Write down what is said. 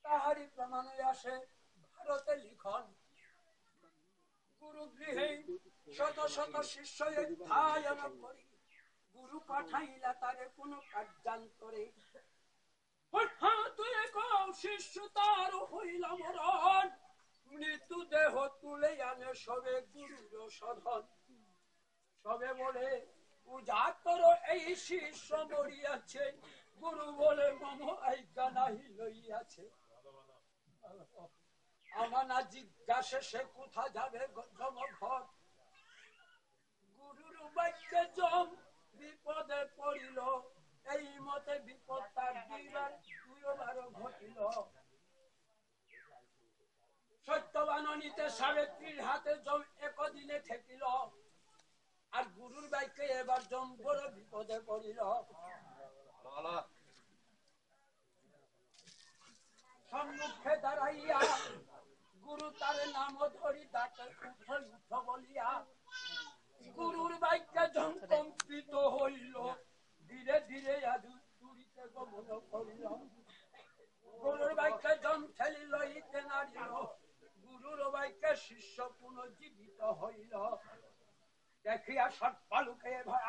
তাহারি প্রমাণে আসে ভারতে লিখন গুরু গৃহে শত শত শিষ্য ধ্যান করি গুরু পাঠাইলা তারে কোন কার্যান্তরে শিষ্য তার হইল মরণ মৃত্যু দেহ তুলে আনে সবে গুরুর সধন সবে বলে পূজা করো এই শিষ্য মরিয়াছে গুরু বলে মম আজ্ঞা নাহি লইয়াছে আমানা জিজ্ঞাসে সে কোথা যাবে জমঘট গুরুর বাক্যে জম বিপদে পড়িল এই মতে বিপদ তার দুইবার ঘটিল সত্যবাননীতে সাবিত্রীর হাতে জম একদিনে ঠেকিল আর গুরুর বাক্যে এবার জম বড় বিপদে পড়িল সম্মুখে দাঁড়াইয়া গুরু তার নাম ধরি ডাকে উঠ বলিয়া গুরুর বাক্যে জম কম্পিত হইল ধীরে ধীরে দূরিতে গমন করিল গুরুর বাক্যে জম ঠেলি লইতে নারিল গুরুর বাক্যে শিষ্য পুনর্জীবিত হইল দেখিয়া সর্পালুকে ভয়